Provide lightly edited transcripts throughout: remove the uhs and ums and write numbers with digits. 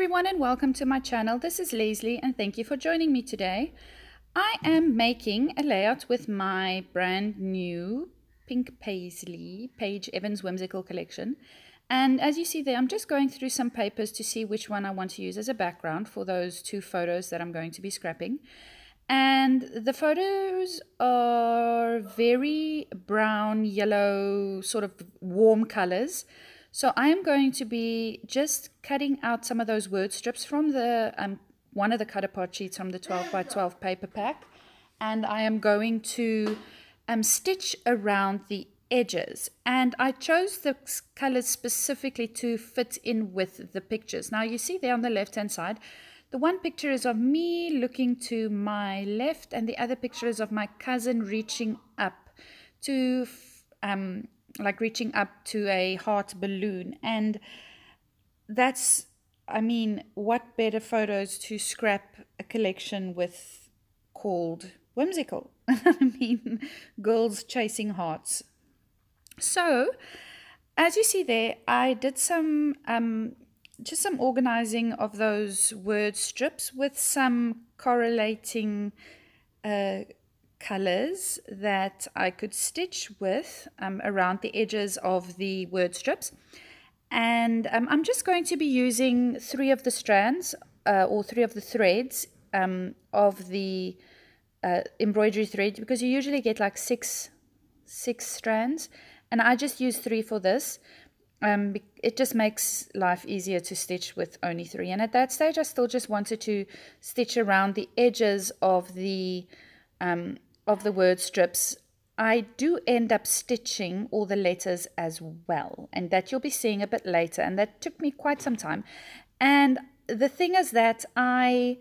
everyone and welcome to my channel. This is Leslie and thank you for joining me today. I am making a layout with my brand new pink paisley Paige Evans Whimsical collection. And as you see there, I'm just going through some papers to see which one I want to use as a background for those two photos that I'm going to be scrapping. And the photos are very brown, yellow, sort of warm colors. So I am going to be just cutting out some of those word strips from the one of the cut apart sheets from the 12 by 12 paper pack, and I am going to stitch around the edges. And I chose the colors specifically to fit in with the pictures. Now you see there on the left hand side, the one picture is of me looking to my left, and the other picture is of my cousin reaching up to like reaching up to a heart balloon. And that's, I mean, what better photos to scrap a collection with called Whimsical? I mean, girls chasing hearts. So as you see there, I did some just some organizing of those word strips with some correlating colors that I could stitch with around the edges of the word strips. And I'm just going to be using 3 of the strands or 3 of the threads of the embroidery thread, because you usually get like six strands, and I just use 3 for this. It just makes life easier to stitch with only 3. And at that stage I still just wanted to stitch around the edges of the word strips. I do end up stitching all the letters as well, and that you'll be seeing a bit later, and that took me quite some time. And the thing is that I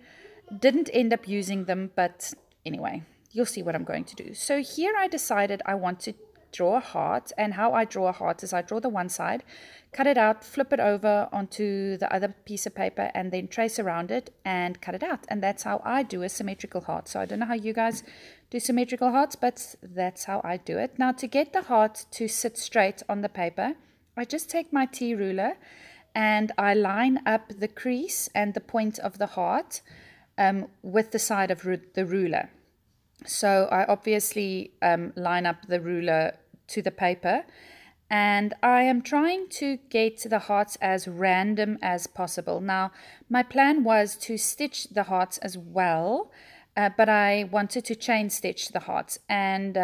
didn't end up using them, but anyway, you'll see what I'm going to do. So here I decided I want to draw a heart, and how I draw a heart is I draw the one side, cut it out, flip it over onto the other piece of paper, and then trace around it and cut it out. And that's how I do a symmetrical heart. So I don't know how you guys do symmetrical hearts, but that's how I do it. Now, to get the heart to sit straight on the paper, I just take my T ruler and I line up the crease and the point of the heart with the side of the ruler. So I obviously line up the ruler to the paper, and I am trying to get the hearts as random as possible. Now, my plan was to stitch the hearts as well, but I wanted to chain stitch the hearts. And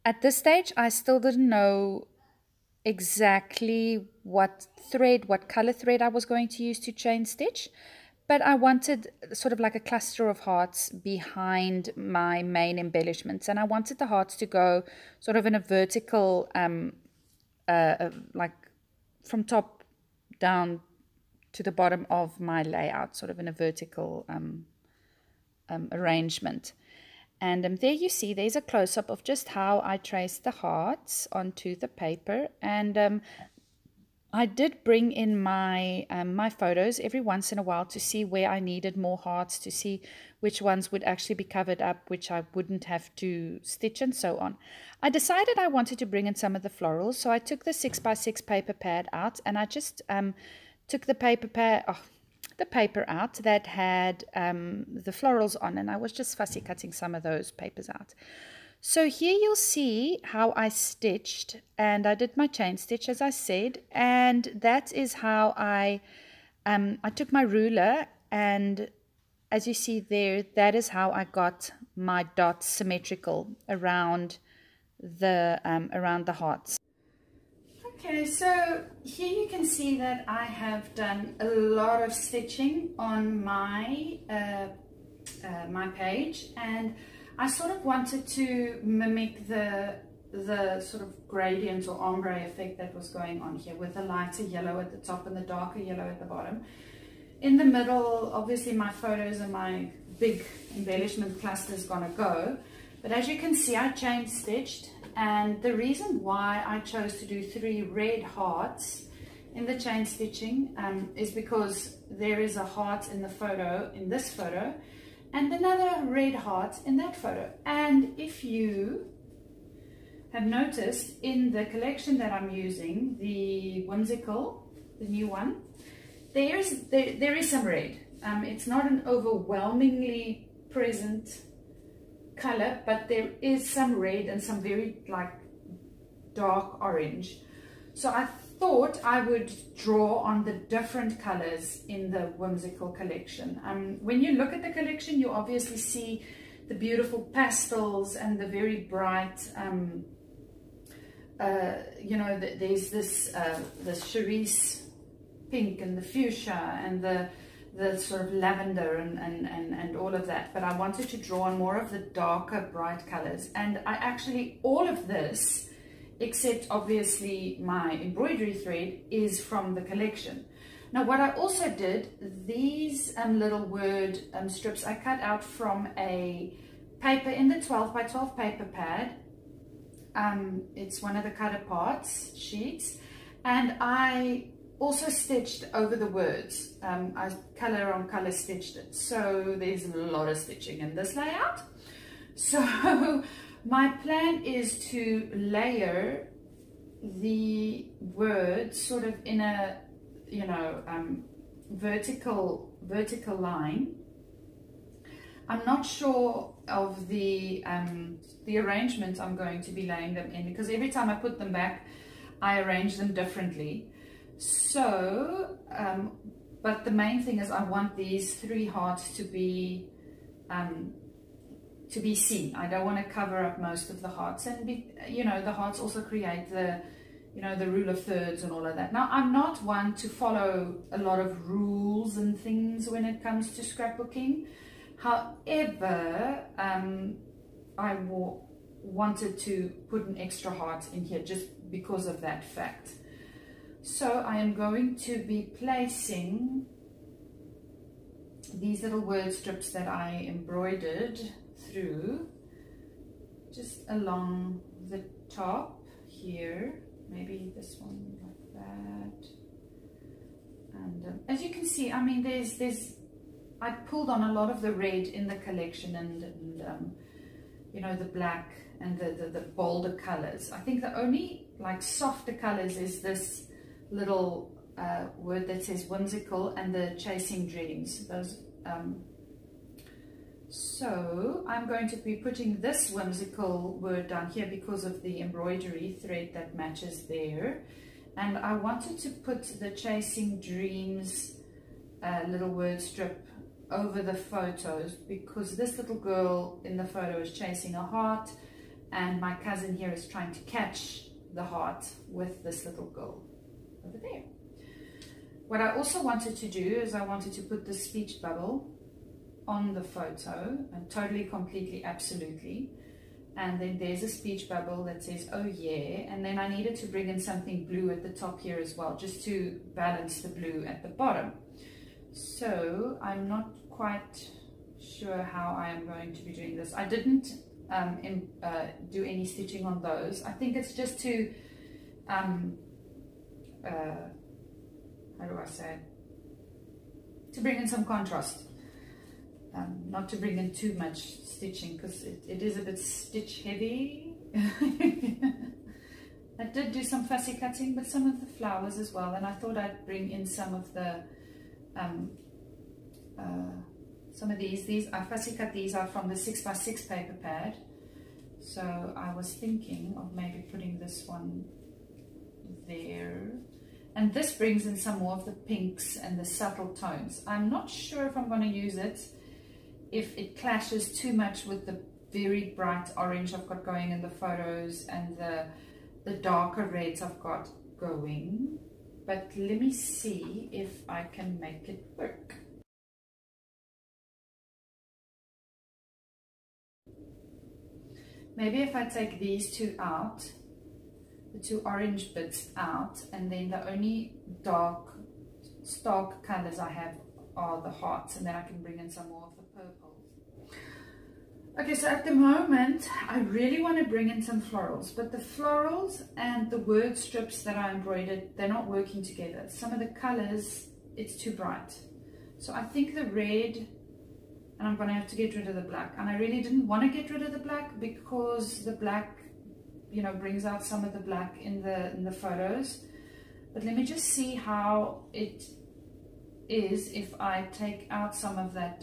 at this stage, I still didn't know exactly what color thread I was going to use to chain stitch. But I wanted sort of like a cluster of hearts behind my main embellishments. And I wanted the hearts to go sort of in a vertical, like from top down to the bottom of my layout, sort of in a vertical arrangement. And there you see, there's a close-up of just how I traced the hearts onto the paper. And I did bring in my my photos every once in a while to see where I needed more hearts, to see which ones would actually be covered up, which I wouldn't have to stitch, and so on. I decided I wanted to bring in some of the florals, so I took the 6 by 6 paper pad out, and I just took the paper out that had the florals on, and I was just fussy cutting some of those papers out. So here you'll see how I stitched, and I did my chain stitch as I said, and that is how I took my ruler, and as you see there, that is how I got my dots symmetrical around the hearts. Okay, so here you can see that I have done a lot of stitching on my my page, and I sort of wanted to mimic the sort of gradient or ombre effect that was going on here, with the lighter yellow at the top and the darker yellow at the bottom. In the middle, obviously my photos and my big embellishment cluster is gonna go, but as you can see, I chain stitched, and the reason why I chose to do 3 red hearts in the chain stitching is because there is a heart in the photo, in this photo, and another red heart in that photo. And if you have noticed, in the collection that I'm using, the Whimsical, the new one, there is some red. It's not an overwhelmingly present color, but there is some red and some very like dark orange. So I thought I would draw on the different colors in the Whimsical collection. When you look at the collection, you obviously see the beautiful pastels and the very bright, you know, there's this cerise pink and the fuchsia and the sort of lavender and all of that. But I wanted to draw on more of the darker, bright colors. And I actually, all of this, except obviously my embroidery thread, is from the collection. Now what I also did, these little word strips I cut out from a paper in the 12 by 12 paper pad. It's one of the cut aparts sheets, and I also stitched over the words. I color on color stitched it, so there's a lot of stitching in this layout. So my plan is to layer the words sort of in a, you know, vertical line. I'm not sure of the arrangement I'm going to be laying them in, because every time I put them back I arrange them differently. So but the main thing is I want these 3 hearts to be seen. I don't want to cover up most of the hearts, and you know, the hearts also create the, you know, the rule of thirds and all of that. Now I'm not one to follow a lot of rules and things when it comes to scrapbooking. However, I wanted to put an extra heart in here just because of that fact. So I am going to be placing these little word strips that I embroidered through just along the top here, maybe this one like that. And as you can see, I mean, I pulled on a lot of the red in the collection, and you know, the black and the bolder colors. I think the only like softer colors is this little word that says Whimsical and the Chasing Dreams. Those so I'm going to be putting this Whimsical word down here because of the embroidery thread that matches there, and I wanted to put the Chasing Dreams little word strip over the photos, because this little girl in the photo is chasing a heart, and my cousin here is trying to catch the heart with this little girl over there. What I also wanted to do is I wanted to put the speech bubble on the photo, and totally, completely, absolutely, and then there's a speech bubble that says oh yeah, and then I needed to bring in something blue at the top here as well, just to balance the blue at the bottom. So I'm not quite sure how I am going to be doing this. I didn't do any stitching on those. I think it's just to how do I say, to bring in some contrast, not to bring in too much stitching, because it is a bit stitch heavy. I did do some fussy cutting with some of the flowers as well, and I thought I'd bring in some of the these I fussy cut these out from the 6x6 paper pad, so I was thinking of maybe putting this one there, and this brings in some more of the pinks and the subtle tones. I'm not sure if I'm going to use it if it clashes too much with the very bright orange I've got going in the photos and the darker reds I've got going, but let me see if I can make it work. Maybe if I take these two out, the two orange bits out, and then the only stark colors I have are the hearts, and then I can bring in some more of the purples. Okay, so at the moment I really want to bring in some florals, but the florals and the word strips that I embroidered, they're not working together. Some of the colors, it's too bright. So I think the red, and I'm going to have to get rid of the black, and I really didn't want to get rid of the black because the black, you know, brings out some of the black in the photos. But let me just see how it is if I take out some of that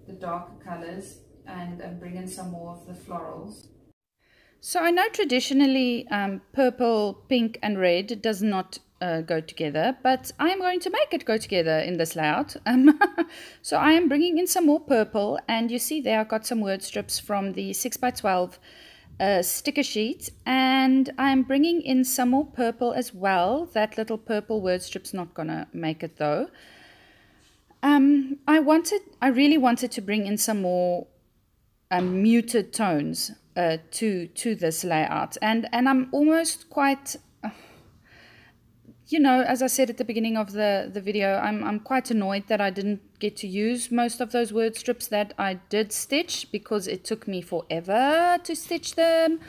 the darker colors and bring in some more of the florals. So I know traditionally purple, pink and red does not go together, but I am going to make it go together in this layout. So I am bringing in some more purple, and you see there I've got some word strips from the 6x12 sticker sheet, and I'm bringing in some more purple as well. That little purple word strip's not gonna make it though. I really wanted to bring in some more muted tones to this layout, and I'm almost quite, you know, as I said at the beginning of the video, I'm quite annoyed that I didn't get to use most of those word strips that I did stitch, because it took me forever to stitch them.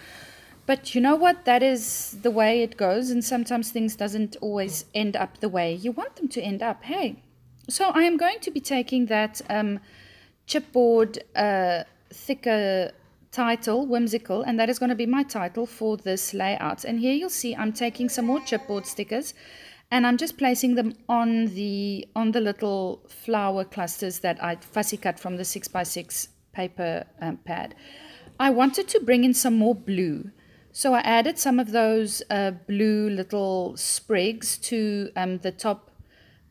But you know what, that is the way it goes, and sometimes things doesn't always end up the way you want them to end up. Hey, so I am going to be taking that chipboard thicker title, Whimsical, and that is going to be my title for this layout. And here you'll see I'm taking some more chipboard stickers, and I'm just placing them on the little flower clusters that I fussy cut from the 6x6 paper pad. I wanted to bring in some more blue, so I added some of those blue little sprigs to the top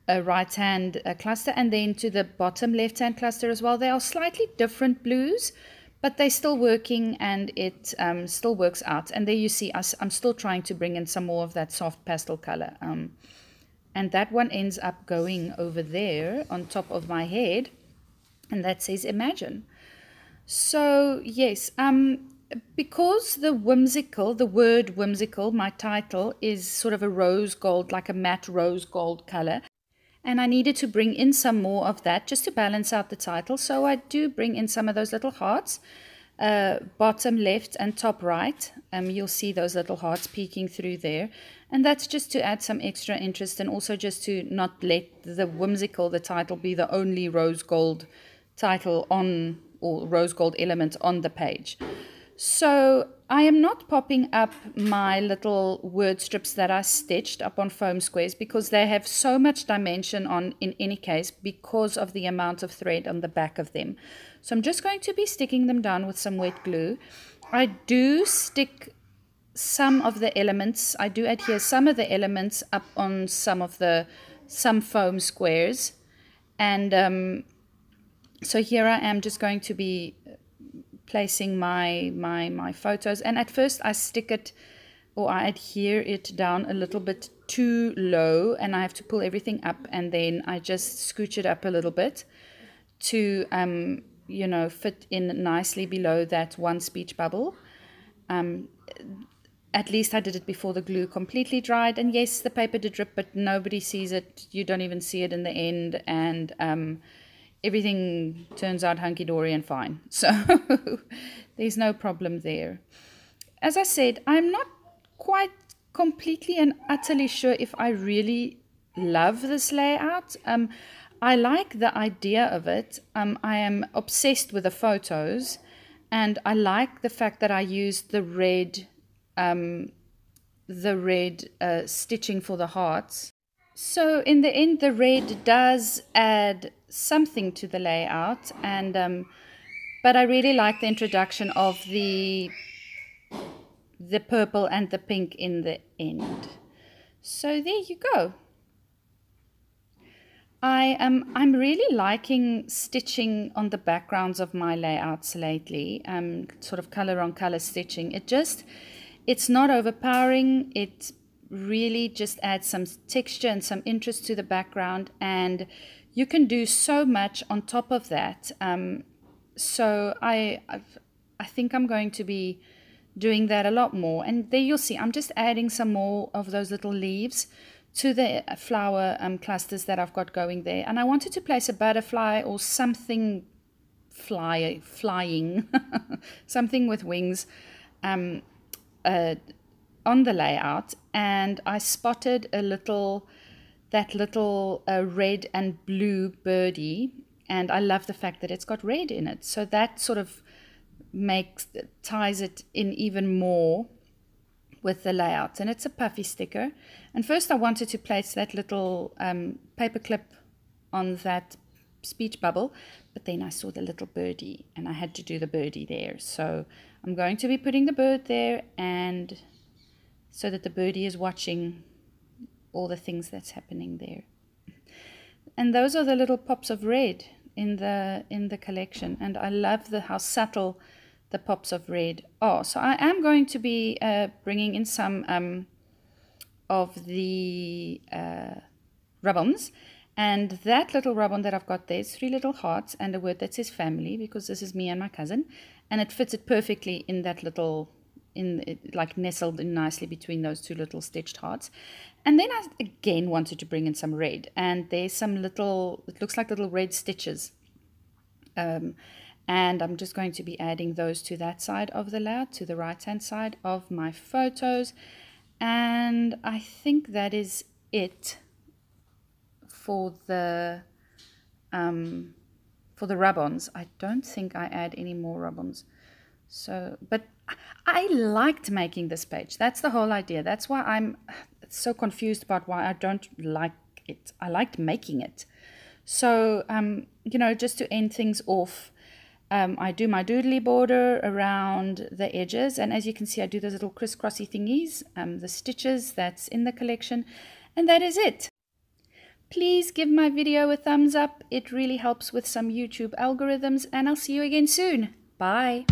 right hand cluster, and then to the bottom left hand cluster as well. They are slightly different blues, but they're still working, and it still works out. And there you see I'm still trying to bring in some more of that soft pastel color, and that one ends up going over there on top of my head, and that says Imagine. So yes, because the word whimsical, my title, is sort of a rose gold, like a matte rose gold color, and I needed to bring in some more of that just to balance out the title. So I do bring in some of those little hearts, bottom left and top right. You'll see those little hearts peeking through there. And that's just to add some extra interest, and also just to not let the whimsical, the title, be the only rose gold title on, or rose gold element on the page. So I am not popping up my little word strips that I stitched up on foam squares, because they have so much dimension on in any case, because of the amount of thread on the back of them. So I'm just going to be sticking them down with some wet glue. I do stick some of the elements, I do adhere some of the elements up on some foam squares. And so here I am just going to be placing my photos, and at first I stick it, or I adhere it down a little bit too low, and I have to pull everything up, and then I just scooch it up a little bit to you know, fit in nicely below that one speech bubble. At least I did it before the glue completely dried, and yes, the paper did drip, but nobody sees it. You don't even see it in the end, and everything turns out hunky-dory and fine. So there's no problem there. As I said, I'm not quite completely and utterly sure if I really love this layout. I like the idea of it. I am obsessed with the photos, and I like the fact that I used the red stitching for the hearts. So in the end, the red does add something to the layout, and but I really like the introduction of the purple and the pink in the end. So there you go. I'm really liking stitching on the backgrounds of my layouts lately. Sort of color on color stitching. It's not overpowering. It really just adds some texture and some interest to the background, and you can do so much on top of that. So I think I'm going to be doing that a lot more. And there you'll see I'm just adding some more of those little leaves to the flower clusters that I've got going there. And I wanted to place a butterfly or something flying, something with wings on the layout. And I spotted that little red and blue birdie, and I love the fact that it's got red in it. So that sort of ties it in even more with the layout. And it's a puffy sticker. And first I wanted to place that little paper clip on that speech bubble, but then I saw the little birdie and I had to do the birdie there. So I'm going to be putting the bird there, and so that the birdie is watching all the things that's happening there. And those are the little pops of red in the collection, and I love how subtle the pops of red are. So I am going to be bringing in some of the rub-ons, and that little rub-on that I've got there is 3 little hearts and a word that says family, because this is me and my cousin, and it fits it perfectly in that little, like nestled in nicely between those 2 little stitched hearts. And then I again wanted to bring in some red, and there's some little, it looks like little red stitches, and I'm just going to be adding those to that side of the layout, to the right hand side of my photos. And I think that is it for the rub-ons. I don't think I add any more rub-ons. So, but I liked making this page. That's the whole idea. That's why I'm so confused about why I don't like it. I liked making it. So, you know, just to end things off, I do my doodly border around the edges, and as you can see, I do those little crisscrossy thingies, the stitches that's in the collection, and that is it. Please give my video a thumbs up. It really helps with some YouTube algorithms, and I'll see you again soon. Bye.